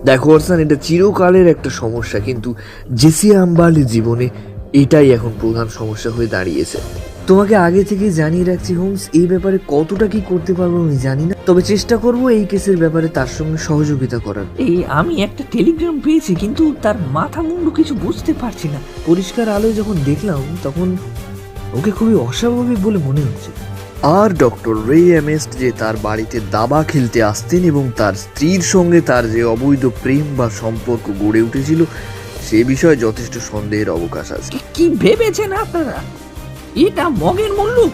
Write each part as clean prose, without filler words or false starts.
দেখো অর্সান, এটা চিরকালের একটা সমস্যা, কিন্তু জেসি আম্বার্লির জীবনে এটাই এখন প্রধান সমস্যা হয়ে দাঁড়িয়েছে। তোমাকে আগে থেকেই জানিয়ে রাখছি হোমস, এই ব্যাপারে কতটা কি করতে পারবো আমি জানি না, তবে চেষ্টা করব এই কেসের ব্যাপারে তার সঙ্গে সহযোগিতা করার। আমি একটা টেলিগ্রাম পেয়েছি, কিন্তু তার মাথা মুন্ডু কিছু বুঝতে পারছি না। পরিষ্কার আলোয় যখন দেখলাম তখন ওকে খুবই অস্বাভাবিক বলে মনে হচ্ছে। আর ডক্টর রে এমেস্ট যে তার বাড়িতে দাবা খেলতে আসতেন এবং তার স্ত্রীর সঙ্গে তার যে অবৈধ প্রেম বা সম্পর্ক গড়ে উঠেছিল সে বিষয়ে যথেষ্ট সন্দেহের অবকাশ আছে। কি ভেবেছেন আপনারা? এটা মগের মুল্লুক।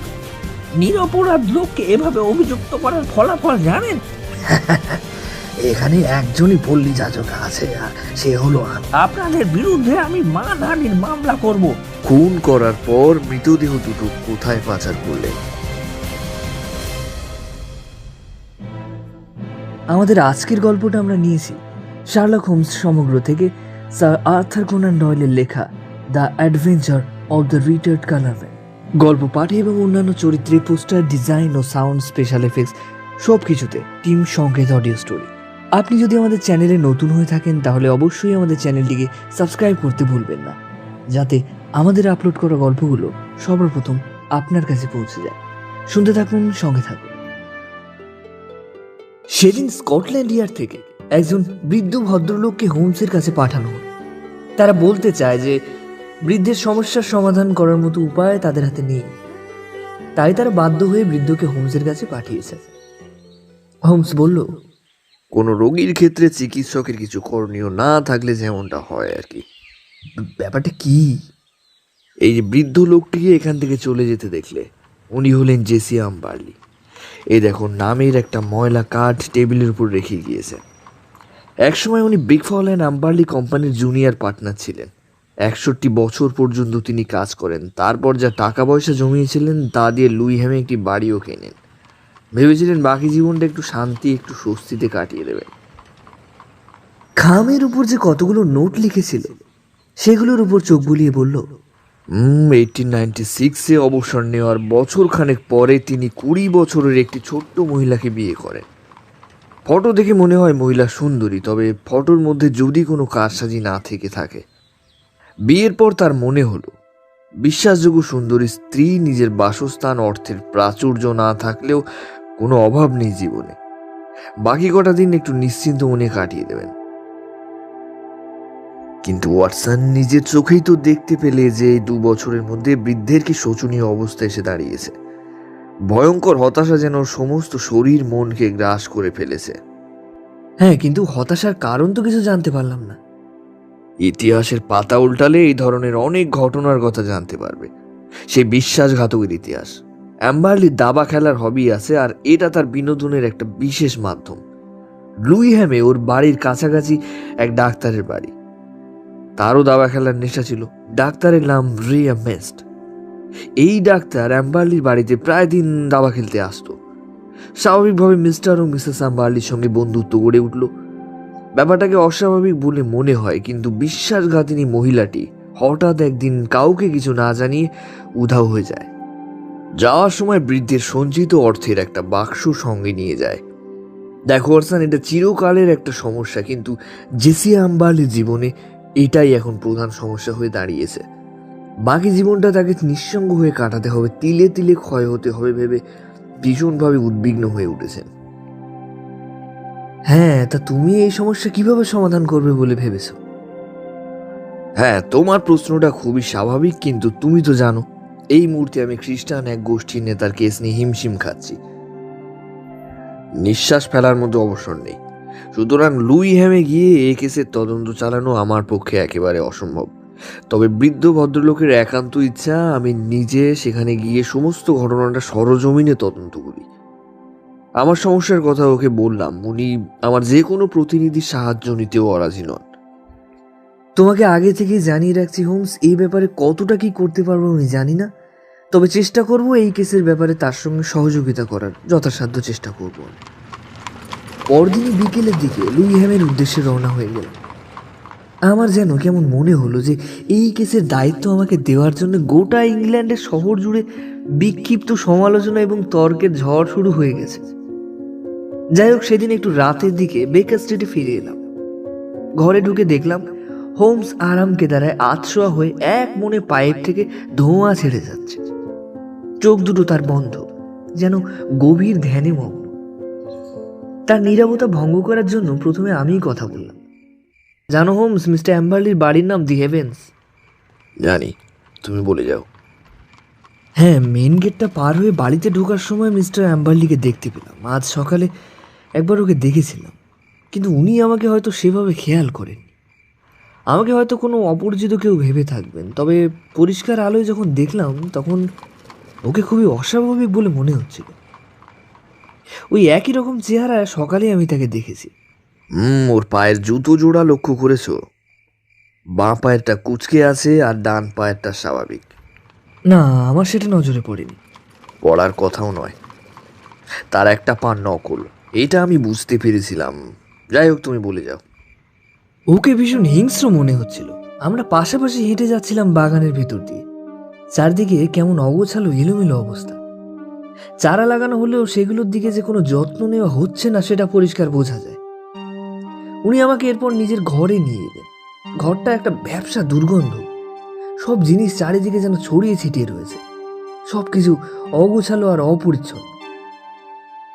নিরপরাধ লোককে এভাবে অভিযুক্ত করার ফলাফল জানেন? এখানে একজনই পল্লী যাজক আছে, আর সে হলো আপনাদের বিরুদ্ধে আমি মানহানির মামলা করব। খুন করার পর মৃতদেহ দুটো কোথায় পাচার করলেন? আমাদের আজকের গল্পটা আমরা নিয়েছি শার্লক হোমস সমগ্র থেকে স্যার আর্থার কোনান ডয়েলের লেখা the adventure of the retired colourman. গল্প পাঠে এবং অন্যান্য চরিত্রে পোস্টার ডিজাইন ও সাউন্ড স্পেশাল এফেক্টস সব কিছুতে টিম সংকেত অডিও স্টোরি। আপনি যদি আমাদের চ্যানেলে নতুন হয়ে থাকেন তাহলে অবশ্যই আমাদের চ্যানেলটিকে সাবস্ক্রাইব করতে ভুলবেন না, যাতে আমাদের আপলোড করা গল্পগুলো সবার প্রথম আপনার কাছে পৌঁছে যায়। শুনতে থাকুন, সঙ্গে থাকুন। সেদিন স্কটল্যান্ড ইয়ার্ড থেকে একজন বৃদ্ধ ভদ্রলোককে হোমসের কাছে পাঠানো হলো। তারা বলতে চায় যে বৃদ্ধের সমস্যার সমাধান করার মতো উপায় তাদের হাতে নেই, তাই তারা বাধ্য হয়ে বৃদ্ধকে হোমসের কাছে পাঠিয়েছে। হোমস বলল, কোনো রোগীর ক্ষেত্রে চিকিৎসকের কিছু করণীয় না থাকলে যেমনটা হয় আর কি। ব্যাপারটা কি? এই যে বৃদ্ধ লোকটিকে এখান থেকে চলে যেতে দেখলে, উনি হলেন জেসি আম্বার্লি। এই দেখো, নামের একটা ময়লা কার্ড টেবিলের উপর রেখে গিয়েছে। একসময় উনি বিগফল অ্যান্ড আম্বার্লি কোম্পানির জুনিয়র পার্টনার ছিলেন। 61 বছর পর্যন্ত তিনি কাজ করেন। তারপর যা টাকা পয়সা জমিয়েছিলেন তা দিয়ে লুইহ্যামে একটি বাড়িও কেনেন। ভেবেছিলেন বাকি জীবনটা একটু শান্তি, একটু স্বস্তিতে কাটিয়ে দেবেন। খামের উপর যে কতগুলো নোট লিখেছিল সেগুলোর উপর চোখ বুলিয়ে বলল, 1896-এ অবসর নেওয়ার বছর খানেক পরে তিনি 20 বছরের একটি ছোট্ট মহিলাকে বিয়ে করেন। ফটো দেখে মনে হয় মহিলা সুন্দরী, তবে ফটোর মধ্যে যদি কোনো কারসাজি না থেকে থাকে। বিয়ের পর তার মনে হলো বিশ্বাসযোগ্য সুন্দরী স্ত্রী, নিজের বাসস্থান, অর্থের প্রাচুর্য না থাকলেও কোনো অভাব নেই জীবনে। বাকি কটা দিন একটু নিশ্চিন্ত মনে কাটিয়ে দেবেন। কিন্তু ওয়াটসন নিজের চোখেই তো দেখতে পেলে যে এই 2 বছরের মধ্যে বৃদ্ধের কি শোচনীয় অবস্থা এসে দাঁড়িয়েছে। ভয়ঙ্কর হতাশা যেন সমস্ত শরীর মনকে গ্রাস করে ফেলেছে। হ্যাঁ, কিন্তু হতাশার কারণ তো কিছু জানতে পারলাম না। ইতিহাসের পাতা উল্টালে এই ধরনের অনেক ঘটনার কথা জানতে পারবে। সেই বিশ্বাসঘাতকের ইতিহাস। অ্যাম্বার্লির দাবা খেলার হবি আছে, আর এটা তার বিনোদনের একটা বিশেষ মাধ্যম। লুইহ্যামে ওর বাড়ির কাছাকাছি এক ডাক্তারের বাড়ি। তারও দাবা খেলার নেশা ছিল। ডাক্তারের নাম রে এমেস্ট। এই ডাক্তার অ্যাম্বার্লির বাড়িতে প্রায় দিন দাবা খেলতে আসতো। স্বাভাবিকভাবে মিস্টার ও মিসেস আম্বার্লির সঙ্গে বন্ধুত্ব গড়ে উঠল। ব্যাপারটাকে অস্বাভাবিক বলে মনে হয়, কিন্তু বিশ্বাসঘাতিনী মহিলাটি হঠাৎ একদিন কাউকে কিছু না জানিয়ে উধাও হয়ে যায়। যাওয়ার সময় বৃদ্ধের সঞ্চিত অর্থের একটা বাক্স সঙ্গে নিয়ে যায়। দেখো অর্সান, এটা চিরকালের একটা সমস্যা, কিন্তু জেসি আম্বার্লির জীবনে এটাই এখন প্রধান সমস্যা হয়ে দাঁড়িয়েছে। বাকি জীবনটা তাকে নিঃসঙ্গ হয়ে কাটাতে হবে, তিলে তিলে ক্ষয় হতে হবে ভেবে ভীষণভাবে উদ্বিগ্ন হয়ে উঠেছেন। হ্যাঁ, তা তুমি এই সমস্যা কিভাবে সমাধান করবে বলে ভেবেছ? হ্যাঁ, তোমার প্রশ্নটা খুবই স্বাভাবিক, কিন্তু তুমি তো জানো এই মুহূর্তে আমি খ্রিস্টান এক গোষ্ঠীর নেতার কেস নিয়ে হিমশিম খাচ্ছি। নিঃশ্বাস ফেলার মতো অবসর নেই। সুতরাং লুইহ্যামে গিয়ে এই কেসের তদন্ত চালানো আমার পক্ষে একেবারে অসম্ভব। তবে বৃদ্ধ ভদ্রলোকের একান্ত ইচ্ছা আমি নিজে সেখানে গিয়ে সমস্ত ঘটনাটা সরজমিনে তদন্ত করি। আমার সমস্যার কথা ওকে বললাম। উনি আমার যে কোনো প্রতিনিধির সাহায্য নিতেও অরাজি নন। তোমাকে আগে থেকেই জানিয়ে রাখছি হোমস, এই ব্যাপারে কতটা কি করতে পারবো আমি জানি না, তবে চেষ্টা করব এই কেসের ব্যাপারে তার সঙ্গে সহযোগিতা করার যথাসাধ্য চেষ্টা করব। পরদিনই বিকেলের দিকে লুইহ্যামের উদ্দেশ্যে রওনা হয়ে গেল। আমার যেন কেমন মনে হলো যে এই কেসের দায়িত্ব আমাকে দেওয়ার জন্য গোটা ইংল্যান্ডের শহর জুড়ে বিক্ষিপ্ত সমালোচনা এবং তর্কের ঝড় শুরু হয়ে গেছে। যাই হোক, সেদিন একটু রাতের দিকে বেকার স্ট্রিটে ফিরে এলাম। ঘরে ঢুকে দেখলাম হোমস আরাম কেদারায় আতশোয়া হয়ে এক মনে পাইপ থেকে ধোঁয়া ছেড়ে যাচ্ছে। চোখ দুটো তার বন্ধ, যেন গভীর ধ্যানে মগ্ন। তার নীরবতা ভঙ্গ করার জন্য প্রথমে আমিই কথা বললাম। জানো হোমস, মিস্টার অ্যাম্বারলির বাড়ির নাম দি হেভেন্স। জানি, তুমি বলে যাও। হ্যাঁ, মেন গেটটা পার হয়ে বাড়িতে ঢোকার সময় মিস্টার অ্যাম্বারলিকে দেখতে পেলাম। আজ সকালে একবার ওকে দেখেছিলাম, কিন্তু উনি আমাকে হয়তো সেভাবে খেয়াল করেননি। আমাকে হয়তো কোনো অপরিচিত কেউ ভেবে থাকবেন, তবে পরিষ্কার আলোয় যখন দেখলাম তখন ওকে খুবই অস্বাভাবিক বলে মনে হচ্ছিল। ওই একই রকম চেহারায় সকালে আমি তাকে দেখেছি। ওর পায়ের জুতো জোড়া লক্ষ্য করেছো? বাঁ পায়েরটা কুঁচকে আছে আর ডান পায়েরটা স্বাভাবিক। না, আমার সেটা নজরে পড়েনি। পড়ার কথাও নয়, তার একটা পা নকল, এটা আমি বুঝতে পেরেছিলাম। যাই হোক, তুমি বলে যাও। ওকে ভীষণ হিংস্র মনে হচ্ছিল। আমরা পাশাপাশি হেঁটে যাচ্ছিলাম বাগানের ভেতর দিয়ে। চারদিকে কেমন অগোছালো এলোমেলো অবস্থা। চারা লাগানো হলেও সেগুলোর দিকে যে কোনো যত্ন নেওয়া হচ্ছে না সেটা পরিষ্কার বোঝা যায়। উনি আমাকে এরপর নিজের ঘরে নিয়ে এলেন। ঘরটা একটা ব্যবসা দুর্গন্ধ। সব জিনিস চারিদিকে যেন ছড়িয়ে ছিটিয়ে রয়েছে, সবকিছু অগোছালো আর অপরিচ্ছন্ন।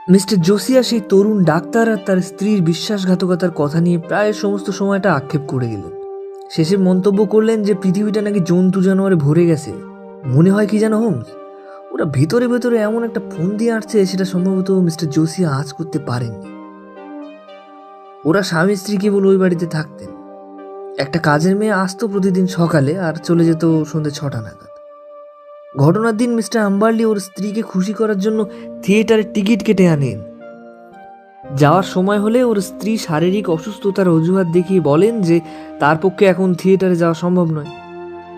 মিস্টার জোসিয়া সেই তরুণ ডাক্তার আর তার স্ত্রীর বিশ্বাসঘাতকতার কথা নিয়ে প্রায় সমস্ত সময়টা আক্ষেপ করে গেলেন। শেষে মন্তব্য করলেন যে পৃথিবীটা নাকি জন্তু জানোয়ারে ভরে গেছে। মনে হয় কি জানো হোমস, ওরা ভেতরে ভেতরে এমন একটা ফোন দিয়ে আসছে, সেটা সম্ভবত মিস্টার জোসিয়া আজ করতে পারেননি। ওরা স্বামী স্ত্রী কেবল ওই বাড়িতে থাকতেন। একটা কাজের মেয়ে আসতো প্রতিদিন সকালে আর চলে যেত সন্ধ্যে 6টা নাগাদ। ঘটনার দিন মিস্টার আম্বারলি ওর স্ত্রীকে খুশি করার জন্য থিয়েটারের টিকিট কেটে আনেন। যাওয়ার সময় হলে ওর স্ত্রী শারীরিক অসুস্থতার অজুহাত দেখিয়ে বলেন যে তার পক্ষে এখন থিয়েটারে যাওয়া সম্ভব নয়।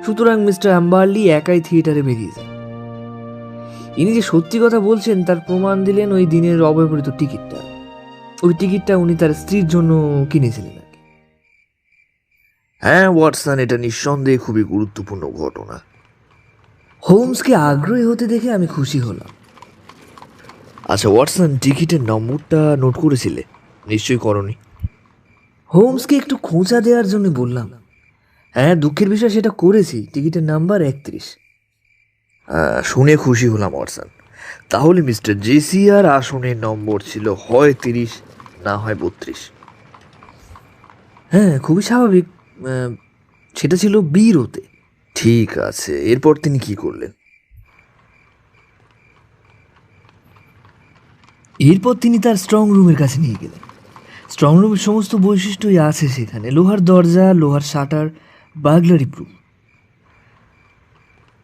সুতরাং মিস্টার আম্বারলি একাই থিয়েটারে বেরিয়ে যান। ইনি যে সত্যি কথা বলছেন তার প্রমাণ দিলেন ওই দিনের অব্যবহৃত টিকিটটা। ওই টিকিটটা উনি তার স্ত্রীর জন্য কিনেছিলেন আর কি। হ্যাঁ ওয়াটসন, এটা নিঃসন্দেহে খুবই গুরুত্বপূর্ণ ঘটনা। হোমসকে আগ্রহী হতে দেখে আমি খুশি হলাম। আচ্ছা ওয়াটসন, টিকিটের নম্বরটা নোট করেছিলে? নিশ্চয়ই করনি। হোমসকে একটু খোঁচা দেওয়ার জন্য বললাম, হ্যাঁ দুঃখের বিষয় সেটা করেছি। টিকিটের নাম্বার 31। শুনে খুশি হলাম ওয়াটসন। তাহলে মিস্টার জেসিয়ার আসনের নম্বর ছিল হয় 30, না হয় 32। হ্যাঁ, খুবই স্বাভাবিক। সেটা ছিল বি রোতে। ঠিক আছে, এরপর তিনি কি করলেন? এরপর তিনি তার স্ট্রং রুমের কাছে নিয়ে গেলেন। স্ট্রং রুমের সমস্ত বৈশিষ্ট্যই আছে সেখানে। লোহার দরজা, লোহার শাটার, বার্গলারি প্রুফ।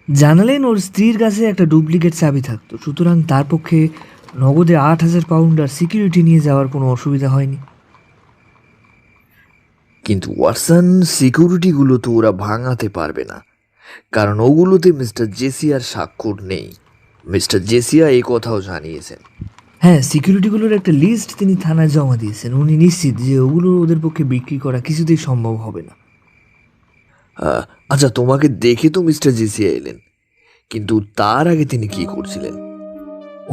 জানালেন ওর স্ত্রীর কাছে একটা ডুপ্লিকেট চাবি থাকতো, সুতরাং তার পক্ষে নগদে 8,000 পাউন্ড আর সিকিউরিটি নিয়ে যাওয়ার কোনো অসুবিধা হয়নি। কিন্তু ওয়াটসন, সিকিউরিটিগুলো তো ওরা ভাঙাতে পারবে না, কারণ ওগুলোতে মিস্টার জেসিয়ার স্বাক্ষর নেই। মিস্টার জেসিয়া এই কথাও জানিয়েছেন। হ্যাঁ, সিকিউরিটিগুলোর একটা লিস্ট তিনি থানায় জমা দিয়েছেন। উনি নিশ্চিত যে ওগুলো ওদের পক্ষে বিক্রি করা কিছুতেই সম্ভব হবে না। আচ্ছা, তোমাকে দেখে তো মিস্টার জেসিয়া এলেন, কিন্তু তার আগে তিনি কি করছিলেন?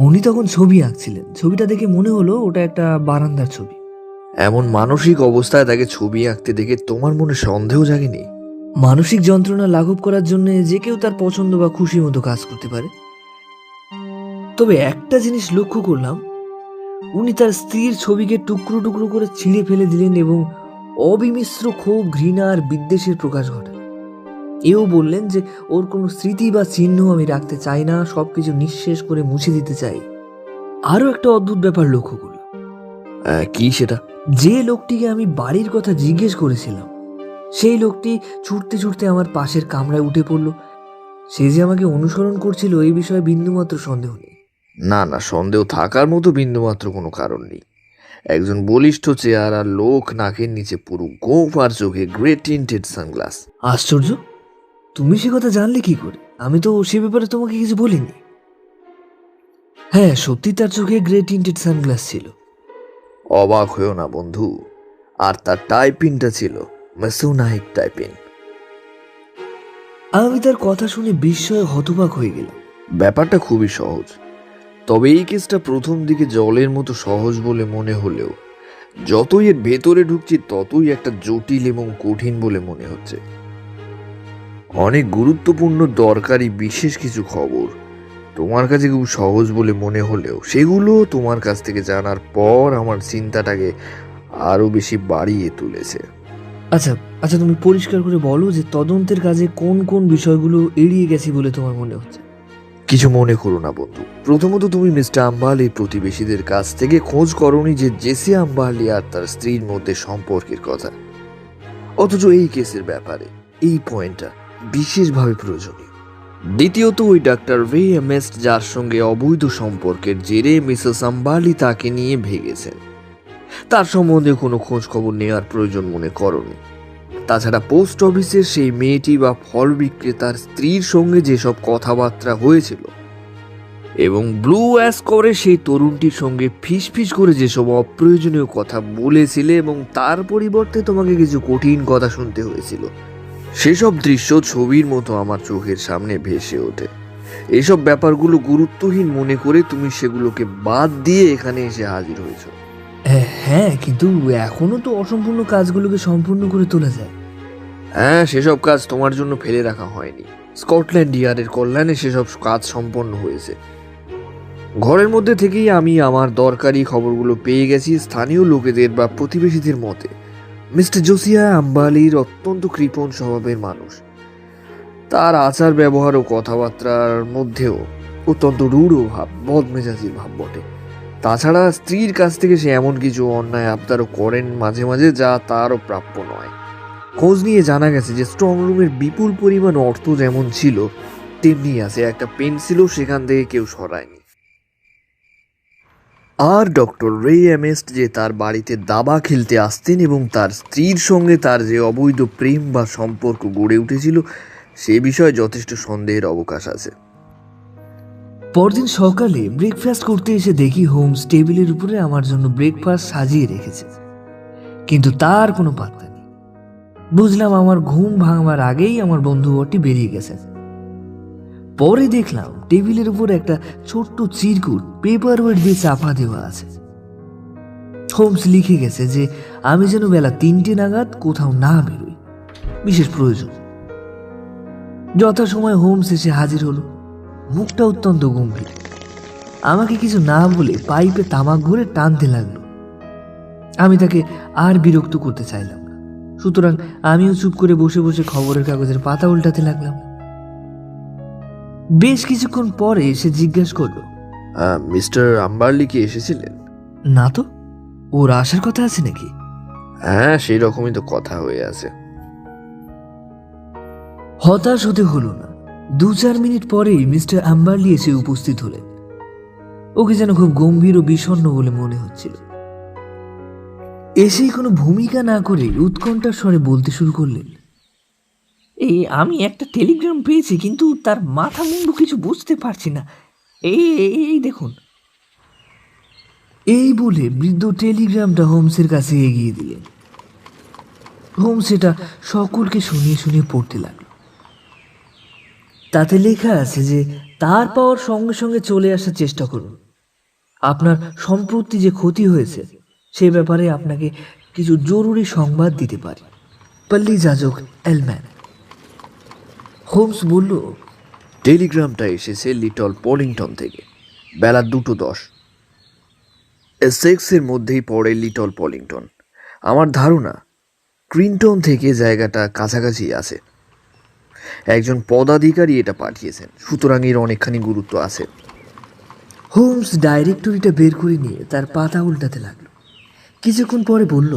উনি তখন ছবি আঁকছিলেন। ছবিটা দেখে মনে হলো ওটা একটা বারান্দার ছবি। এমন মানসিক অবস্থায় তাকে ছবি আঁকতে দেখে তোমার মনে সন্দেহ জাগেনি? মানসিক যন্ত্রণা লাঘব করার জন্য যে কেউ তার পছন্দ বা খুশি মতো কাজ করতে পারে। তবে একটা জিনিস লক্ষ্য করলাম, উনি তার স্ত্রীর ছবিকে টুকরো টুকরো করে ছিঁড়ে ফেলে দিলেন এবং অবিমিশ্র ক্ষোভ, ঘৃণা আর বিদ্বেষের প্রকাশ ঘটালেন। এও বললেন যে ওর কোনো স্মৃতি বা চিহ্ন আমি রাখতে চাই না, সবকিছু নিঃশেষ করে মুছে দিতে চাই। আরও একটা অদ্ভুত ব্যাপার লক্ষ্য করলাম। কি সেটা? যে লোকটিকে আমি বাড়ির কথা জিজ্ঞেস করেছিলাম, সেই লোকটি ছুটতে ছুটতে আমার পাশের কামরায় উঠে পড়ল। সে যে আমাকে অনুসরণ করছিল এই বিষয়ে বিন্দুমাত্র সন্দেহ নেই। না না, সন্দেহ থাকার মতো বিন্দুমাত্র কোনো কারণ নেই। একজন বলিষ্ঠ চেহারার লোক, নাকের নিচে পুরো গোঁফ আর চোখে গ্রে টিন্টেড সানগ্লাস। আশ্চর্য, তুমি সে কথা জানলে কি করে? আমি তো সে ব্যাপারে তোমাকে কিছু বলিনি। হ্যাঁ, সত্যি তার চোখে গ্রে টিন্টেড সানগ্লাস ছিল। অবাক হয়েও না বন্ধু। আর তার টাইপিংটা ছিল মেসোনাইক টাইপিং। আমি তার কথা শুনে বিস্ময়ে হতবাক হয়ে গেলাম। ব্যাপারটা খুবই সহজ, তবে এই কেসটা প্রথম দিকে জলের মতো সহজ বলে মনে হলেও যতই এর ভেতরে ঢুকছি ততই একটা জটিল এবং কঠিন বলে মনে হচ্ছে। অনেক গুরুত্বপূর্ণ দরকারি বিশেষ কিছু খবর তোমার কাছে খুব সহজ বলে মনে হলেও সেগুলো তোমার কাছ থেকে জানার পর আমার চিন্তাটাকে আরো বেশি বাড়িয়ে তুলেছে। আচ্ছা আচ্ছা, তুমি পরিষ্কার করে বলো যে তদন্তের কাজে কোন কোন বিষয়গুলো এড়িয়ে গেছি বলে তোমার মনে হচ্ছে। কিছু মনে করো না বন্ধু। প্রথমত, তুমি মিস্টার আম্বালির প্রতিবেশীদের কাছ থেকে খোঁজ করনি যে জেসি আম্বালি আর তার স্ত্রীর মধ্যে সম্পর্কের কথা, অথচ এই কেসের ব্যাপারে এই পয়েন্টটা বিশেষভাবে প্রয়োজনীয়। দ্বিতীয়ত, ওই ডাক্তার রে এমএস যার সঙ্গে অবৈধ সম্পর্কের জেরে মিসেস আম্বালি তাকে নিয়ে ভেগেছেন, তার সম্বন্ধে কোনো খোঁজ খবর নেওয়ার প্রয়োজন মনে করনি। তাছাড়া পোস্ট অফিসের সেই মেয়েটি বা ফল বিক্রেতার স্ত্রীর সঙ্গে যেসব কথাবার্তা হয়েছিল এবং ব্লু অ্যাশ করে সেই তরুণটির সঙ্গে ফিস করে যেসব অপ্রয়োজনীয় কথা বলেছিলে এবং তার পরিবর্তে তোমাকে কিছু কঠিন কথা শুনতে হয়েছিল, সেসব দৃশ্য ছবির মতো আমার চোখের সামনে ভেসে ওঠে। এসব ব্যাপারগুলো গুরুত্বহীন মনে করে তুমি সেগুলোকে বাদ দিয়ে এখানে এসে হাজির হয়েছো। হ্যাঁ, কিন্তু এখনো তো অসম্পূর্ণ কাজগুলোকে সম্পূর্ণ করে তোলা যায়। হ্যাঁ, সেসব কাজ তোমার জন্য ফেলে রাখা হয়নি। স্কটল্যান্ড ইয়ার্ডের কল্যাণে সেসব কাজ সম্পন্ন হয়েছে। ঘরের মধ্যে থেকেই আমি আমার দরকারি খবরগুলো পেয়ে গেছি। স্থানীয় লোকেদের বা প্রতিবেশীদের মতে মিস্টার জোসিয়া আম্বালির অত্যন্ত কৃপণ স্বভাবের মানুষ। তার আচার ব্যবহার ও কথাবার্তার মধ্যেও অত্যন্ত রূঢ় ভাব, বদমেজাজির ভাব বটে। তাছাড়া স্ত্রীর কাছ থেকে সে এমন কিছু অন্যায় আবদারও করেন মাঝে মাঝে, যা তারও প্রাপ্য নয়। খোঁজ নিয়ে জানা গেছে যে স্ট্রং রুমের বিপুল পরিমাণ অর্থ যেমন ছিল তেমনি আছে একটা পেন্সিলও সেখান থেকে কেউ সরায়নি। আর ডক্টর রে এমএস্ট যে তার বাড়িতে দাবা খেলতে আসতেন এবং তার স্ত্রীর সঙ্গে তার যে অবৈধ প্রেম বা সম্পর্ক গড়ে উঠেছিল সে বিষয়ে যথেষ্ট সন্দেহের অবকাশ আছে। পরদিন সকালে ব্রেকফাস্ট করতে এসে দেখি হোমস টেবিলের উপরে আমার জন্য ব্রেকফাস্ট সাজিয়ে রেখেছে, কিন্তু তার কোনো পাত্তা নেই। বুঝলাম আমার ঘুম ভাঙবার আগেই আমার বন্ধুটি বেরিয়ে গেছে। পরে দেখলাম টেবিলের উপর একটা ছোট্ট চিরকুট পেপার ওয়েট দিয়ে চাপা দেওয়া আছে। হোমস লিখে গেছে যে আমি যেন বেলা 3টে নাগাদ কোথাও না বেরোই, বিশেষ প্রয়োজন। যথাসময় হোমস এসে হাজির হলো, মুখটা অত্যন্ত গম্ভীর। আমাকে কিছু না বলে পাইপে তামাক ঘুরে টানতে লাগলো। আমি তাকে আর বিরক্ত করতে চাইলাম না, সুতরাং আমিও চুপ করে বসে বসে খবরের কাগজের পাতা উল্টাতে লাগলাম। বেশ কিছুক্ষণ পরে এসে জিজ্ঞেস করলো, মিস্টার আম্বারলি কি এসেছিলেন? না তো, ওর আসার কথা আছে নাকি? হ্যাঁ, সেই রকমই তো কথা হয়ে আছে। হতাশ হতে হলো না। 2-4 মিনিট পরেই মিস্টার আম্বারলি এসে উপস্থিত হলেন। ওকে যেন খুব গম্ভীর ও বিষণ্ণ বলে মনে হচ্ছিল। এসেই কোনো ভূমিকা না করে উৎকণ্ঠার স্বরে বলতে শুরু করলেন, এই আমি একটা টেলিগ্রাম পেয়েছি, কিন্তু তার মাথা মুন্ডু কিছু বুঝতে পারছি না। এই এই- এই দেখুন। এই বলে বৃদ্ধ টেলিগ্রামটা হোমসের কাছে এগিয়ে দিলেন। হোমস এটা সকলকে শুনিয়ে শুনিয়ে পড়তে লাগলো। তাতে লেখা আছে যে তার পাওয়ার সঙ্গে সঙ্গে চলে আসার চেষ্টা করুন। আপনার সম্প্রতি যে ক্ষতি হয়েছে সে ব্যাপারে আপনাকে কিছু জরুরি সংবাদ দিতে পারি। পল্লী যাজক এলম্যান। হোমস বলল, টেলিগ্রামটা এসেছে লিটল পলিংটন থেকে, বেলা 2:10। এসেক্সের মধ্যেই পড়ে লিটল পলিংটন। আমার ধারণা ক্রিনটন থেকে জায়গাটা কাছাকাছি আছে। একজন পদাধিকারী এটা পাঠিয়েছেন, সুতরাং এর অনেকখানি গুরুত্ব আছে। হোমস ডাইরেক্টরিটা বের করে নিয়ে তার পাতা উল্টাতে লাগলো। কিছুক্ষণ পরে বলল,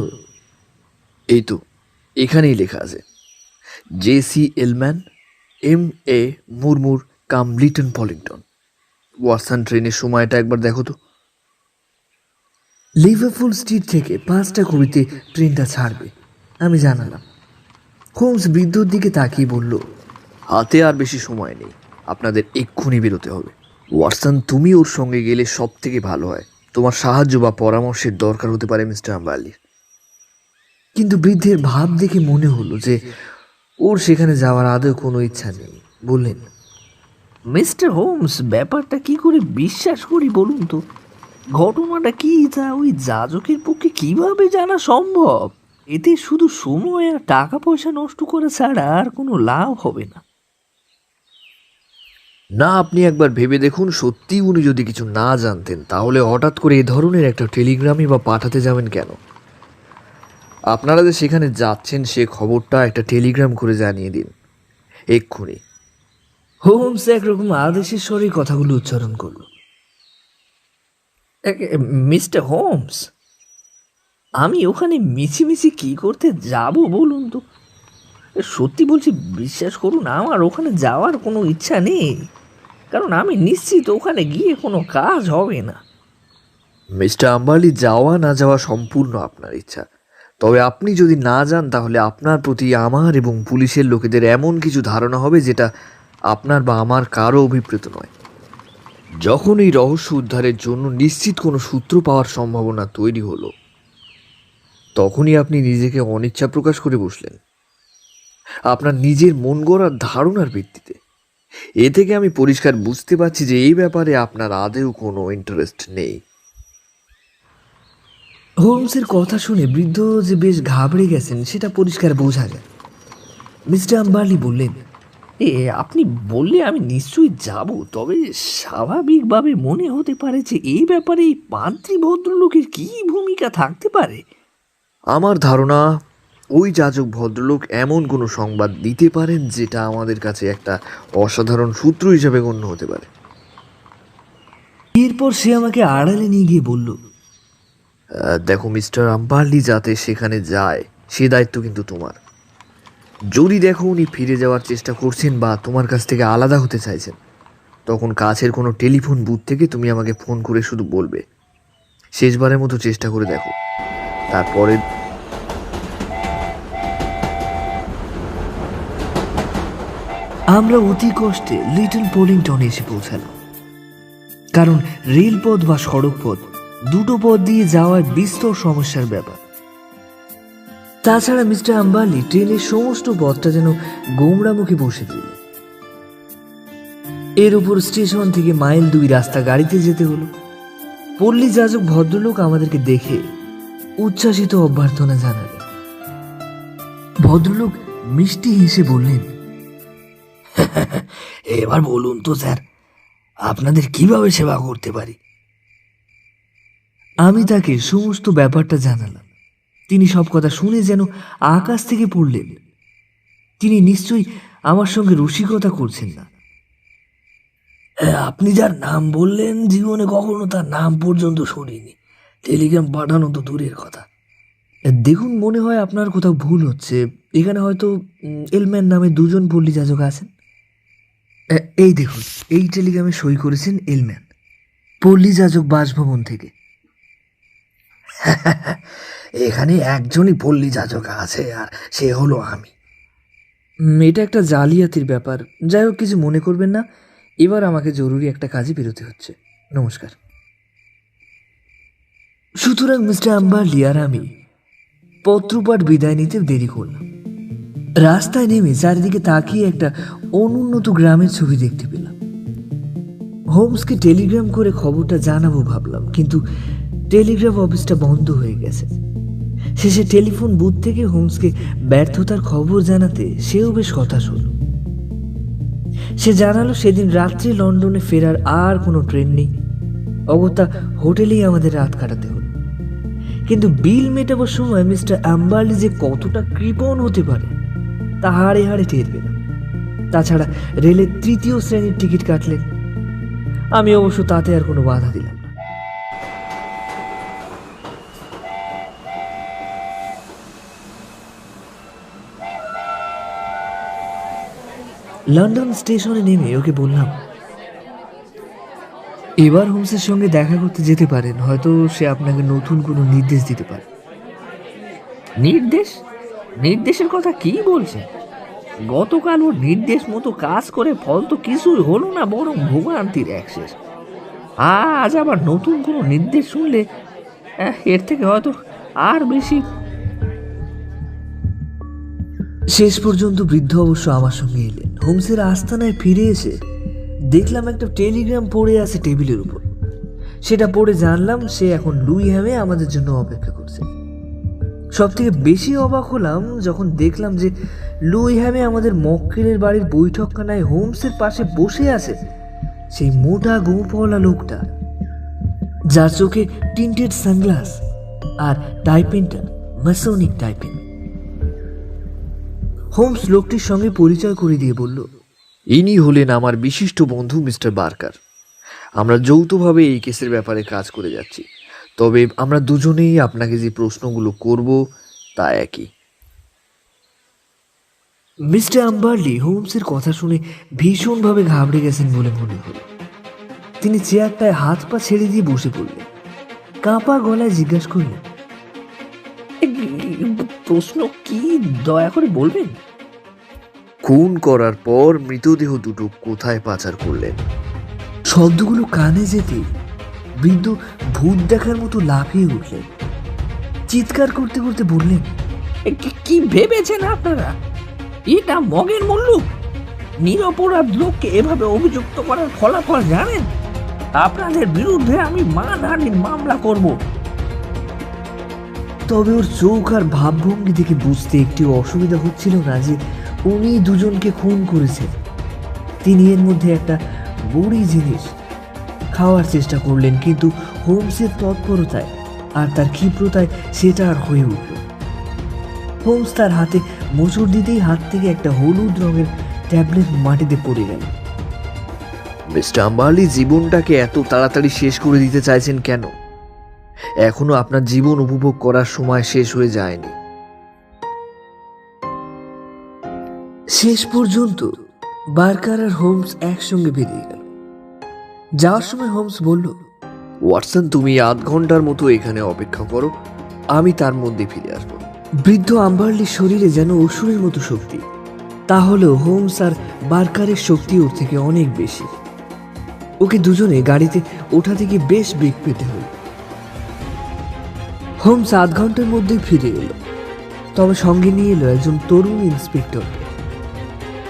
এই তো, এখানেই লেখা আছে, জেসি এলম্যান, MA মুরমুর কাম লিটন পলিংটন। ওয়াটসন ট্রেনের সময়টা একবার দেখো তো। লিভারপুল স্ট্রিট থেকে 5টা কুড়িতে ট্রেনটা ছাড়বে, আমি জানালাম। হোমস বৃদ্ধর দিকে তাকিয়ে বলল, হাতে আর বেশি সময় নেই, আপনাদের এক্ষুনি বেরোতে হবে। ওয়াটসন, তুমি ওর সঙ্গে গেলে সব থেকে ভালো হয়। তোমার সাহায্য বা পরামর্শের দরকার হতে পারে মিস্টার আম্বারলির। কিন্তু বৃদ্ধের ভাব দেখে মনে হলো যে ওর সেখানে যাওয়ার আদৌ কোনো ইচ্ছা নেই। বললেন, মিস্টার হোমস, ব্যাপারটা কি করে বিশ্বাস করি বলুন তো। ঘটনাটা কি তা ওই যাজকের পক্ষে কিভাবে জানা সম্ভব? এতে শুধু সময় আর টাকা পয়সা নষ্ট করা ছাড়া আর কোনো লাভ হবে না। না, আপনি একবার ভেবে দেখুন, সত্যি উনি যদি কিছু না জানতেন তাহলে হঠাৎ করে এ ধরনের একটা টেলিগ্রামই বা পাঠাতে যাবেন কেন? আপনারা যে সেখানে যাচ্ছেন সে খবরটা একটা টেলিগ্রাম করে জানিয়ে দিন এক্ষুনি। হোমস একরকম আদেশের স্বরে কথাগুলো উচ্চারণ করলো। মিস্টার হোমস, আমি ওখানে মিছিমিছি কি করতে যাব বলুন তো? সত্যি বলছি, বিশ্বাস করুন, আমার ওখানে যাওয়ার কোনো ইচ্ছা নেই, কারণ আমি নিশ্চিত ওখানে গিয়ে কোনো কাজ হবে না। মিস্টার আম্বারলি, যাওয়া না যাওয়া সম্পূর্ণ আপনার ইচ্ছা, তবে আপনি যদি না যান তাহলে আপনার প্রতি আমার এবং পুলিশের লোকেদের এমন কিছু ধারণা হবে যেটা আপনার বা আমার কারো অভিপ্রেত নয়। যখন এই রহস্য উদ্ধারের জন্য নিশ্চিত কোনো সূত্র পাওয়ার সম্ভাবনা তৈরি হলো, তখনই আপনি নিজেকে অনিচ্ছা প্রকাশ করে বসলেন আপনার নিজের মন গড়ার ধারণার ভিত্তিতে। এ থেকে আমি পরিষ্কার বুঝতে পারছি যে এই ব্যাপারে আপনার আদেও কোনো ইন্টারেস্ট নেই। হোমসের কথা শুনে বৃদ্ধ যে বেশ ঘাবড়ে গেছেন সেটা পরিষ্কার বোঝা যায়। মিস্টার আম্বারলি বললেন, আপনি বললে আমি নিশ্চয়ই যাব, তবে স্বাভাবিকভাবে মনে হতে পারে যে এই ব্যাপারে এই পাদ্রী ভদ্রলোকের কি ভূমিকা থাকতে পারে। আমার ধারণা ওই যাজক ভদ্রলোক এমন কোনো সংবাদ দিতে পারেন যেটা আমাদের কাছে একটা অসাধারণ সূত্র হিসেবে গণ্য হতে পারে। এরপর সে আমাকে আড়ালে নিয়ে গিয়ে বলল, দেখো মিস্টার আম্বারলি যাতে সেখানে যায় সে দায়িত্ব কিন্তু তোমার। যদি দেখো উনি ফিরে যাওয়ার চেষ্টা করছেন বা তোমার কাছ থেকে আলাদা হতে চাইছেন, তখন কাছের কোনো টেলিফোন বুথ থেকে তুমি আমাকে ফোন করে শুধু বলবে, শেষবারের মতো চেষ্টা করে দেখো। তারপরে আমরা অতি কষ্টে লিটল পলিংটনে এসে পৌঁছালাম, কারণ রেলপথ বা সড়ক পথ দুটো পথ দিয়ে যাওয়ার বিস্তর সমস্যার ব্যাপার। তাছাড়া মিস্টার আম্বারলি ট্রেনের সমস্ত পথটা যেন গোমড়া মুখে বসে দিল। এর উপর স্টেশন থেকে মাইল 2 রাস্তা গাড়িতে যেতে হলো। পল্লী যাজক ভদ্রলোক আমাদেরকে দেখে উচ্ছ্বাসিত অভ্যর্থনা জানালেন। ভদ্রলোক মিষ্টি হেসে বললেন, এবার বলুন তো স্যার, আপনাদের কিভাবে সেবা করতে পারি? আমি তাকে সমস্ত ব্যাপারটা জানালাম। তিনি সব কথা শুনে যেন আকাশ থেকে পড়লেন। তিনি নিশ্চয়ই আমার সঙ্গে রসিকতা করছেন না। আপনি যার নাম বললেন, জীবনে কখনো তার নাম পর্যন্ত শুনিনি। টেলিগ্রাম পাঠানো তো দূরের কথা। দেখুন, মনে হয় আপনার কোথাও ভুল হচ্ছে। এখানে হয়তো এলম্যান নামে 2 জন পল্লী যাজক আছেন। এই দেখুন, এই টেলিগ্রামে সই করেছেন এলম্যান, পল্লী যাজক বাসভবন থেকে। এখানে একজনই পল্লী যাজক আছে, আর সে হলো আমি। এটা একটা জালিয়াতির ব্যাপার। যাই হোক, কিছু মনে করবেন না। এবার আমাকে জরুরি একটা কাজে বেরোতে হচ্ছে। নমস্কার। সুতরাং মিস্টার আম্বারলি আর আমি পত্রপাঠ বিদায় নিতে দেরি করলাম। রাস্তায় নেমে চারিদিকে তাকিয়ে একটা অনুন্নত গ্রামের ছবি দেখতে পেলাম। হোমসকে টেলিগ্রাম করে খবরটা জানাবো ভাবলাম, কিন্তু টেলিগ্রাফ অফিসটা বন্ধ হয়ে গেছে। শেষে টেলিফোন বুথ থেকে হোমসকে ব্যর্থতার খবর জানাতে সেও বেশ হতাশ হলো। সে জানালো সেদিন রাত্রে লন্ডনে ফেরার আর কোনো ট্রেন নেই। অগত্যা হোটেলেই আমাদের রাত কাটাতে হলো। কিন্তু বিল মেটাবার সময় মিস্টার আম্বারলি যে কতটা কৃপণ হতে পারে তা হাড়ে হাড়ে টের পেলাম। তাছাড়া রেলের 3য় শ্রেণীর টিকিট কাটলেন। আমি অবশ্য তাতে আর কোনো বাধা দিলাম না। লন্ডন স্টেশনে নেমে ওকে বললাম, এবার হোমসের সঙ্গে দেখা করতে যেতে পারেন। হয়তো সে আপনাকে নতুন কোনো নির্দেশ দিতে পারে। নির্দেশ? নির্দেশের কথা কি বলছেন? গতকাল ওর নির্দেশ মতো কাজ করে ফল তো কিছুই হলো না, বরং ভোগান্তির অ্যাক্সেস। আজ আবার নতুন কোনো নির্দেশ শুনলে এর থেকে হয়তো আর বেশি। শেষ পর্যন্ত বৃদ্ধ অবশ্য আমার সঙ্গে এলেন। হোমসের আস্তানায় ফিরে এসে দেখলাম একটা টেলিগ্রাম পড়ে আছে টেবিলের উপর। সেটা পড়ে জানলাম সে এখন লুইহ্যামে আমাদের জন্য অপেক্ষা করছে। সব থেকে বেশি অবাক হলাম যখন দেখলাম যে লুইহ্যামে আমাদের মক্কেলের বাড়ির বৈঠকখানায় হোমসের পাশে বসে আছে সেই মোটা গোঁপওয়ালা লোকটা, যার চোখে টিন্টেড সানগ্লাস আর টাইপিংটা ম্যাসোনিক টাইপিং। হোমস লোকটির সঙ্গে পরিচয় করে দিয়ে বলল, ইনি হলেন আমার বিশিষ্ট বন্ধু মিস্টার বার্কার। আমরা যৌথভাবে এই কেসের ব্যাপারে কাজ করে যাচ্ছি, তবে আমরা দুজনেই আপনাকে যে প্রশ্নগুলো করব তা একই। মিস্টার আম্বারলি হোমসের কথা শুনে ভীষণভাবে ঘাবড়ে গেছেন বলে মনে হলো। তিনি চেয়ারটায় হাত পা ছেড়ে দিয়ে বসে পড়লেন। কাঁপা গলায় জিজ্ঞাসা করলেন, প্রশ্ন কি দয়া করে বলবেন? খুন করার পর মৃতদেহ দুটো কোথায় পাচার করলেন? শব্দগুলো কানে যেতে বৃদ্ধ ভূত দেখার মতো লাফিয়ে উঠলেন। চিৎকার করতে করতে বললেন, কি ভেবেছেন আপনারা? এটা মগের মুল্লুক। নিরপরাধ লোককে এভাবে অভিযুক্ত করার ফলাফল জানেন? আপনাদের বিরুদ্ধে আমি মানহানির মামলা করব। তবে ওর চোখ আর ভাবভঙ্গি দেখে বুঝতে একটি অসুবিধা হচ্ছিল না যে উনি দুজনকে খুন করেছেন। তিনি এর মধ্যে একটা বড়ি জিনিস খাওয়ার চেষ্টা করলেন, কিন্তু হোমসের তৎপরতায় আর তার ক্ষিপ্রতায় সেটা আর হয়ে উঠল। হোমস তার হাতে মোচড় দিতেই হাত থেকে একটা হলুদ রঙের ট্যাবলেট মাটিতে পড়ে গেল। মিস্টার আম্বারলি জীবনটাকে এত তাড়াতাড়ি শেষ করে দিতে চাইছেন কেন? এখনো আপনার জীবন উপভোগ করার সময় শেষ হয়ে যায়নি। শেষ পর্যন্ত বার্কার আর হোমস একসঙ্গে বেরিয়ে গেল। যাওয়ার সময় হোমস বলল, ওয়াটসন, তুমি 8 ঘন্টার মতো এখানে অপেক্ষা করো, আমি তার মধ্যে ফিরে আসবো। বৃদ্ধ আম্বারলির শরীরে যেন অসুরের মতো শক্তি। তাহলেও হোমস আর বার্কারের শক্তি ওর থেকে অনেক বেশি। ওকে দুজনে গাড়িতে ওঠা থেকে বেশ বেগ পেতে হল। হোমস 8 ঘন্টার মধ্যেই ফিরে এলো, তবে সঙ্গে নিয়ে এলো একজন তরুণ ইন্সপেক্টরকে।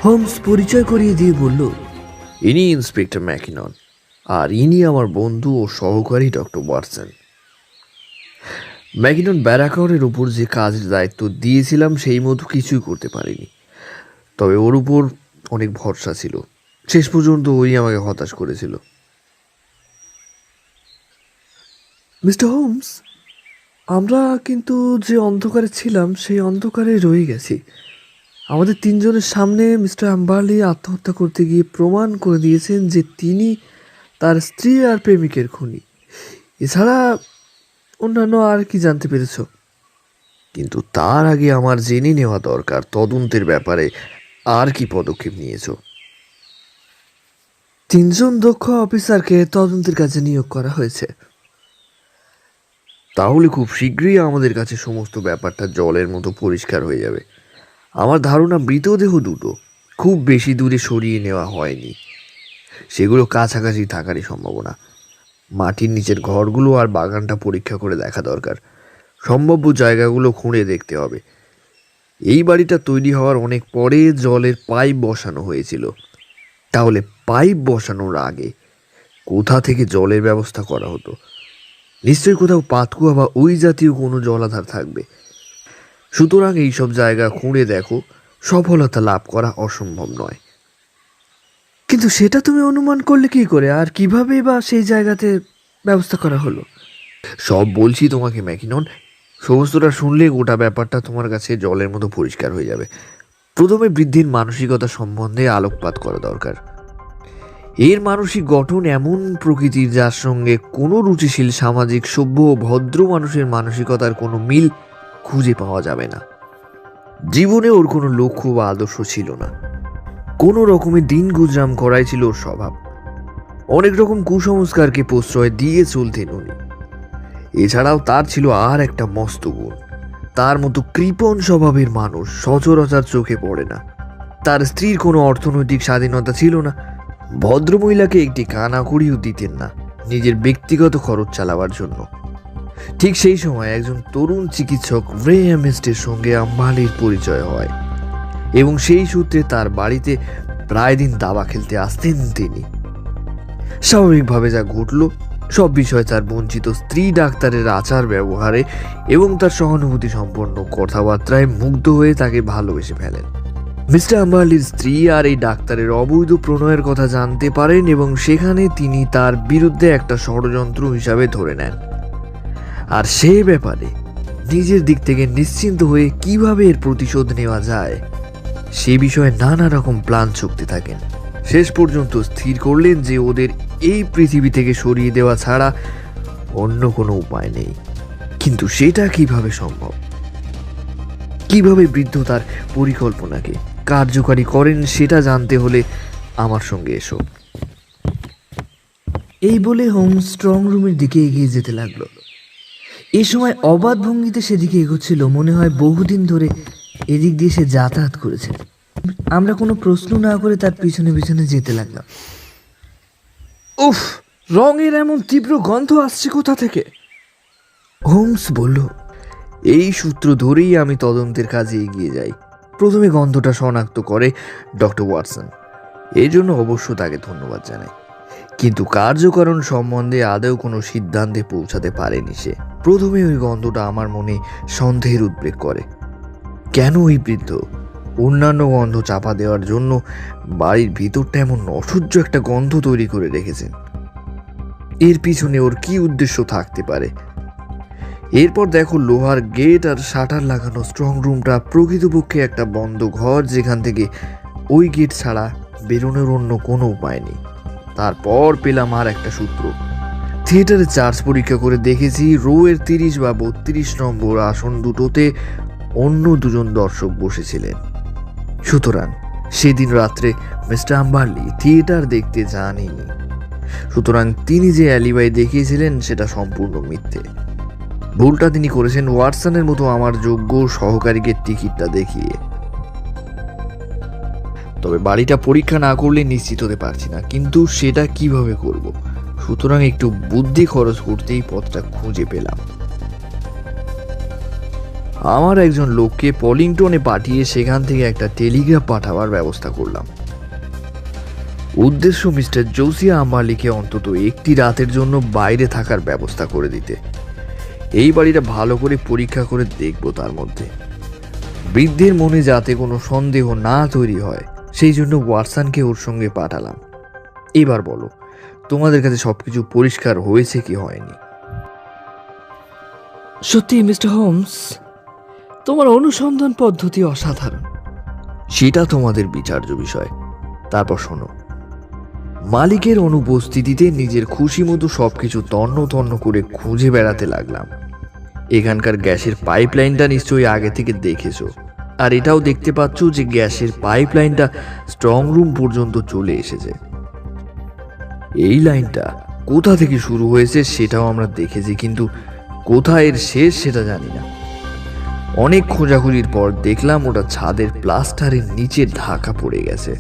হোমস পরিচয় করিয়ে দিয়ে বলল, ইনি ইন্সপেক্টর ম্যাকিনন, আর ইনি আমার বন্ধু ও সহকারী ডক্টর ওয়াটসন। ম্যাকিনন ব্যারাকারের উপর যে কাজের দায়িত্ব দিয়েছিলাম সেই মতো কিছুই করতে পারিনি, তবে ওর উপর অনেক ভরসা ছিল। শেষ পর্যন্ত ওই আমাকে হতাশ করেছিল। মিস্টার হোমস, আমরা কিন্তু যে অন্ধকারে ছিলাম সেই অন্ধকারে রয়ে গেছি। আমাদের 3 জনের সামনে মিস্টার আম্বারলি আত্মহত্যা করতে গিয়ে প্রমাণ করে দিয়েছেন যে তিনি তার স্ত্রী আর প্রেমিকের খুনি। এছাড়া অন্যান্য আর কি জানতে পেরেছ? কিন্তু তার আগে আমার জেনে নেওয়া দরকার তদন্তের ব্যাপারে আর কি পদক্ষেপ নিয়েছো? 3 জন দক্ষ অফিসারকে তদন্তের কাজে নিয়োগ করা হয়েছে। তাহলে খুব শীঘ্রই আমাদের কাছে সমস্ত ব্যাপারটা জলের মতো পরিষ্কার হয়ে যাবে। আমার ধারণা মৃতদেহ দুটো খুব বেশি দূরে সরিয়ে নেওয়া হয়নি, সেগুলো কাছাকাছি থাকারই সম্ভাবনা। মাটির নিচের ঘরগুলো আর বাগানটা পরীক্ষা করে দেখা দরকার। সম্ভাব্য জায়গাগুলো খুঁড়ে দেখতে হবে। এই বাড়িটা তৈরি হওয়ার অনেক পরে জলের পাইপ বসানো হয়েছিল, তাহলে পাইপ বসানোর আগে কোথা থেকে জলের ব্যবস্থা করা হতো? নিশ্চয়ই কোথাও পাতকুয়া বা ওই জাতীয় কোনো জলাধার থাকবে। সুতরাং এইসব জায়গা খুঁড়ে দেখো, সফলতা লাভ করা অসম্ভব নয়। কিন্তু সেটা তুমি অনুমান করলে কি করে, আর কিভাবে বা সেই জায়গাতে ব্যবস্থা করা হলো? সব বলছি তোমাকে ম্যাকিনন, সমস্তটা শুনলে গোটা ব্যাপারটা তোমার কাছে জলের মতো পরিষ্কার হয়ে যাবে। প্রথমে বৃদ্ধির মানসিকতা সম্বন্ধে আলোকপাত করা দরকার। এর মানসিক গঠন এমন প্রকৃতির যার সঙ্গে কোনো রুচিশীল সামাজিক সভ্য ও ভদ্র মানুষের মানসিকতার কোনো মিল খুঁজে পাওয়া যাবে না। জীবনে ওর কোনো লক্ষ্য বা আদর্শ ছিল না। কোনো রকমের দিন গুজরাম করাই ছিল ওর স্বভাব। অনেক রকম কুসংস্কারকে প্রশ্রয় দিয়ে চলতেন উনি। এছাড়াও তার ছিল আর একটা মস্ত গুণ, তার মতো কৃপণ স্বভাবের মানুষ সচরাচর চোখে পড়ে না। তার স্ত্রীর কোনো অর্থনৈতিক স্বাধীনতা ছিল না। ভদ্রমহিলাকে একটি কানাকড়িও দিতেন না নিজের ব্যক্তিগত খরচ চালাবার জন্য। ঠিক সেই সময় একজন তরুণ চিকিৎসক গ্রেহামিস্টের সঙ্গে আম্বারলির পরিচয় হয় এবং সেই সূত্রে তার বাড়িতে প্রায় দিন দাবা খেলতে আসতেন তিনি। স্বাভাবিকভাবে যা ঘটল সব বিষয় তার বঞ্চিত স্ত্রী ডাক্তারের আচার ব্যবহারে এবং তার সহানুভূতি সম্পন্ন কথাবার্তায় মুগ্ধ হয়ে তাকে ভালোবেসে ফেলেন। মিস্টার আম্বারলির স্ত্রী আর এই ডাক্তারের অবৈধ প্রণয়ের কথা জানতে পারেন এবং সেখানে তিনি তার বিরুদ্ধে একটা ষড়যন্ত্র হিসাবে ধরে নেন। আর সে ব্যাপারে নিজের দিক থেকে নিশ্চিন্ত হয়ে কিভাবে এর প্রতিশোধ নেওয়া যায় সে বিষয়ে নানা রকম প্ল্যান ছুঁড়তে থাকেন। শেষ পর্যন্ত স্থির করলেন যে ওদের এই পৃথিবী থেকে সরিয়ে দেওয়া ছাড়া অন্য কোনো উপায় নেই। কিন্তু সেটা কিভাবে সম্ভব? কিভাবে বৃদ্ধ তার পরিকল্পনাকে কার্যকারী করেন সেটা জানতে হলে আমার সঙ্গে এসো। এই বলে হোমস স্ট্রং রুমের দিকে এগিয়ে যেতে লাগলো। এই সময় অবাধ ভঙ্গিতে সেদিকে এগোচ্ছিল, মনে হয় বহুদিন ধরে এদিক দিয়ে সে যাতায়াত করেছে। আমরা কোনো প্রশ্ন না করে তার পিছনে পিছনে যেতে লাগলাম। উফ, রঙের এমন তীব্র গন্ধ আসছে কোথা থেকে? হোমস বলল, এই সূত্র ধরেই আমি তদন্তের কাজে এগিয়ে যাই। প্রথমে গন্ধটা শনাক্ত করে ডক্টর ওয়াটসন, এর জন্য অবশ্য তাকে ধন্যবাদ জানাই। কিন্তু কার্যকারণ সম্বন্ধে আদৌ কোনো সিদ্ধান্তে পৌঁছাতে পারেনি সে। প্রথমে ওই গন্ধটা আমার মনে সন্দেহের উদ্রেক করে। কেন ওই বৃদ্ধ অন্যান্য গন্ধ চাপা দেওয়ার জন্য বাড়ির ভিতরটা এমন অসহ্য একটা গন্ধ তৈরি করে রেখেছেন? এর পিছনে ওর কি উদ্দেশ্য থাকতে পারে? এরপর দেখো, লোহার গেট আর শাটার লাগানো স্ট্রং রুমটা প্রকৃতপক্ষে একটা বন্ধ ঘর, যেখান থেকে ওই গেট ছাড়া বেরোনোর অন্য কোনো উপায় নেই। তারপর পেলাম আর একটা সূত্র। থিয়েটারে চার্জ পরীক্ষা করে দেখেছি, রো এর 30 বা 32 নম্বর আসন দুটোতে অন্য দুজন দর্শক বসেছিলেন। সুতরাং সেদিন রাত্রে মিস্টার আম্বারলি থিয়েটার দেখতে যাননি। সুতরাং তিনি যে অ্যালিবাই দেখিয়েছিলেন সেটা সম্পূর্ণ মিথ্যে। ভুলটা তিনি করেছেন ওয়াটসনের মতো আমার যোগ্য সহকারীকে টিকিটটা দেখিয়ে। তবে বাড়িটা পরীক্ষা না করলে নিশ্চিত হতে পারছি না, কিন্তু সেটা কিভাবে করব? সুতরাং একটু বুদ্ধি খরচ করতেই পথটা খুঁজে পেলাম। আমার একজন লোককে পলিংটনে পাঠিয়ে সেখান থেকে একটা টেলিগ্রাফ পাঠাবার ব্যবস্থা করলাম। উদ্দেশ্য মিস্টার জোসিয়া আম্বারলিকে অন্তত একটি রাতের জন্য বাইরে থাকার ব্যবস্থা করে দিতে। এই বাড়িটা ভালো করে পরীক্ষা করে দেখব, তার মধ্যে বৃদ্ধের মনে যাতে কোনো সন্দেহ না তৈরি হয় সেই জন্য ওয়াটসনকে ওর সঙ্গে পাঠালাম। এবার বলো, তোমাদের কাছে সবকিছু পরিষ্কার হয়েছে কি হয়নি? সত্যি মিস্টার হোমস, তোমার অনুসন্ধান পদ্ধতি অসাধারণ। সেটা তোমাদের বিচার্য বিষয়। তারপর শোনো, মালিকের অনুপস্থিতিতে নিজের খুশি মতো সবকিছু তন্ন তন্ন করে খুঁজে বেড়াতে লাগলাম। এখানকার গ্যাসের পাইপলাইনটা নিশ্চয়ই আগে থেকে দেখেছো, আর এটাও দেখতে পাচ্ছ যে গ্যাসের পাইপলাইনটা স্ট্রং রুম পর্যন্ত চলে এসেছে। এই লাইনটা কোথা থেকে শুরু হয়েছে সেটাও আমরা দেখেছি, কিন্তু কোথায় এর শেষ সেটা জানি না। অনেক খোঁজাখুঁজির পর দেখলাম ওটা ছাদের প্লাস্টারের নিচে ঢাকা পড়ে গেছে,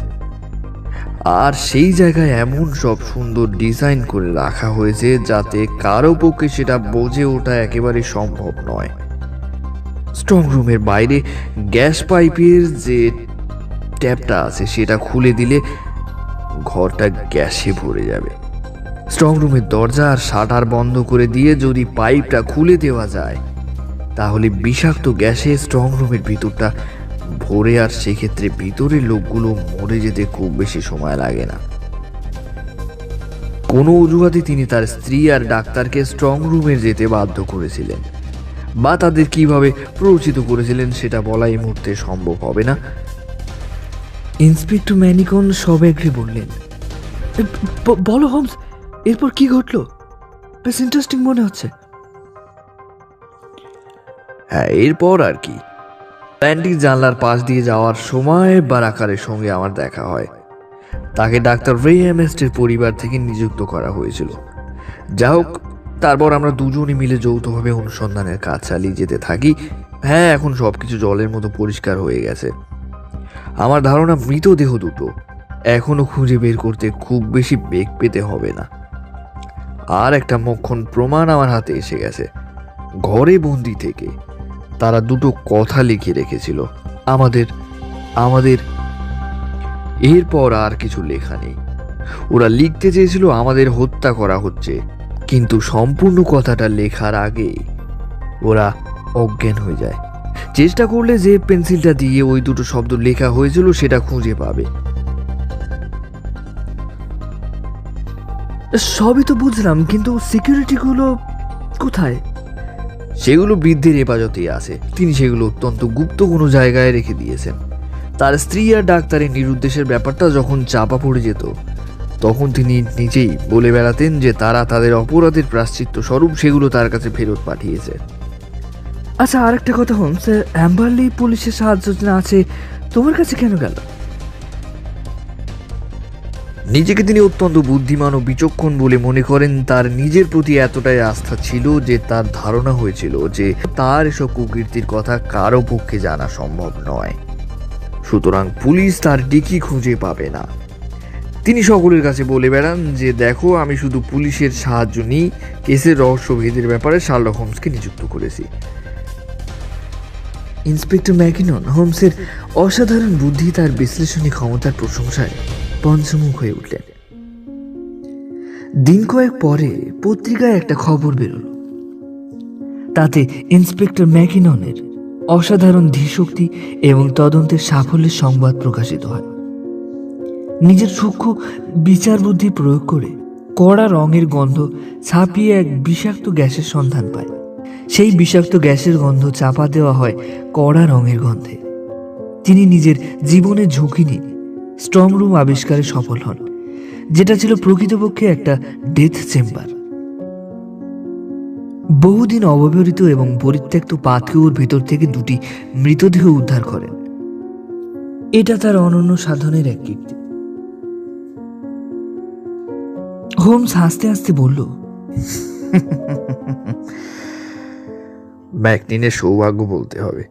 আর সেই জায়গায় এমন সব সুন্দর ডিজাইন করে রাখা হয়েছে যাতে কারো পক্ষে সেটা বোঝে ওটা একেবারে সম্ভব নয়। স্ট্রং রুমের বাইরে গ্যাস পাইপের যে ট্যাপটা আছে সেটা খুলে দিলে ঘরটা গ্যাসে ভরে যাবে। স্ট্রং রুমের দরজা আর শাটার বন্ধ করে দিয়ে যদি পাইপটা খুলে দেওয়া যায় তাহলে বিষাক্ত গ্যাসে স্ট্রং রুমের ভিতরটা ভরে, আর সেক্ষেত্রে ভিতরের লোকগুলো মরে যেতে খুব বেশি সময় লাগে না। কোনো অজুহাতে তিনি তার স্ত্রী আর ডাক্তারকে স্ট্রং রুমে যেতে বাধ্য করেছিলেন, বা তাদের কিভাবে প্ররোচিত করেছিলেন সেটা বলা এই মুহূর্তে সম্ভব হবে না। ইন্সপেক্টর ম্যানিকন সবেগে বললেন, বলো হোমস, এরপর কি ঘটলো? বেশ ইন্টারেস্টিং মনে হচ্ছে। হ্যাঁ, এরপর আর কি, প্ল্যান্টিক জানলার পাশ দিয়ে যাওয়ার সময় বারাকারের সঙ্গে আমার দেখা হয়। তাকে ডাক্তার রে এমএস্টের পরিবার থেকে নিযুক্ত করা হয়েছিল। যা হোক, তারপর আমরা দুজনে মিলে যৌথভাবে অনুসন্ধানের কাজ চালিয়ে যেতে থাকি। হ্যাঁ, এখন সবকিছু জলের মতো পরিষ্কার হয়ে গেছে। আমার ধারণা মৃতদেহ দুটো এখনো খুঁজে বের করতে খুব বেশি বেগ পেতে হবে না। আর একটা মোক্ষণ প্রমাণ আমার হাতে এসে গেছে। ঘরে বন্দি থেকে তারা দুটো কথা লিখে রেখেছিল আমাদের। এরপর আর কিছু লেখা নেই। ওরা লিখতে চেয়েছিল আমাদের হত্যা করা হচ্ছে, কিন্তু সম্পূর্ণ কথাটা লেখার আগেই ওরা অজ্ঞান হয়ে যায়। চেষ্টা করলে যে পেন্সিলটা দিয়ে ওই দুটো শব্দ লেখা হয়েছিল সেটা খুঁজে পাবে। সবই তো বুঝলাম, কিন্তু সিকিউরিটিগুলো কোথায়? সেগুলো বৃদ্ধের হেফাজতেই আছে। তিনি সেগুলো অত্যন্ত গুপ্ত কোনো জায়গায় রেখে দিয়েছেন। তার স্ত্রী আর ডাক্তারের নিরুদ্দেশের ব্যাপারটা যখন চাপা পড়ে যেত, তখন তিনি নিজেই বলে বেড়াতেন যে তারা তাদের অপরাধের প্রায়শ্চিত্ত স্বরূপ সেগুলো তার কাছে ফেরত পাঠিয়েছে। আচ্ছা, আরেকটা কথা হোমস, অ্যাম্বারলি পুলিশের সাহায্য না আছে, তোমার কাছে কেন গেল? নিজেকে তিনি অত্যন্ত বুদ্ধিমান ও বিচক্ষণ বলে মনে করেন। তার নিজের প্রতি এতটাই আস্থা ছিল যে তার ধারণা হয়েছিল যে তার এসব কুকীর্তির কথা কারো পক্ষে জানা সম্ভব নয়, সুতরাং পুলিশ তার ডিকি খুঁজে পাবে না। তিনি সকলের কাছে বলে বেড়ান যে দেখো, আমি শুধু পুলিশের সাহায্য নিই, কেসের রহস্যভেদের ব্যাপারে শার্লক হোমসকে নিযুক্ত করেছি। ইন্সপেক্টর ম্যাকিনন হোমসের অসাধারণ বুদ্ধি, তার বিশ্লেষণী ক্ষমতার প্রশংসায় পঞ্চমুখ হয়ে উঠলেন। দিন কয়েক পরে পত্রিকায় একটা খবর বেরোল। তাতে ইন্সপেক্টর ম্যাকিননের অসাধারণ ধীশক্তি এবং তদন্তের সাফল্যের সংবাদ প্রকাশিত হয়। নিজের সূক্ষ্ম বিচার বুদ্ধি প্রয়োগ করে কড়া রঙের গন্ধ ছাপিয়ে এক বিষাক্ত গ্যাসের সন্ধান পায়। সেই বিষাক্ত গ্যাসের গন্ধ চাপা দেওয়া হয় কড়া রঙের গন্ধে। তিনি নিজের জীবনের ঝুঁকি নিয়ে স্ট্রং রুম আবিষ্কারে সফল হন, যেটা ছিল প্রকৃতপক্ষে একটা ডেথ চেম্বার। বহুদিন অব্যবহৃত এবং পরিত্যক্ত পাতকুয়োর ভেতর থেকে দুটি মৃতদেহ উদ্ধার করেন। এটা তার অনন্য সাধনের এক কীর্তি। হোমস হাসতে হাসতে বলল, ম্যাকনিনের সৌভাগ্য বলতে হবে।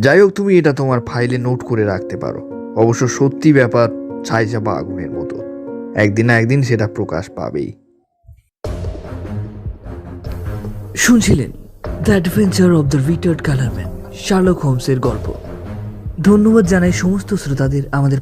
যাই হোক, তুমি এটা তোমার ফাইলে নোট করে রাখতে পারো। অবশ্য সত্যি ব্যাপার ছাই চাপা আগুনের মতো, একদিন না একদিন সেটা প্রকাশ পাবেই। শুনছিলেন the adventure of the retired colourman, Sherlock হোমসের গল্প। ধন্যবাদ জানাই সমস্ত শ্রোতাদের আমাদের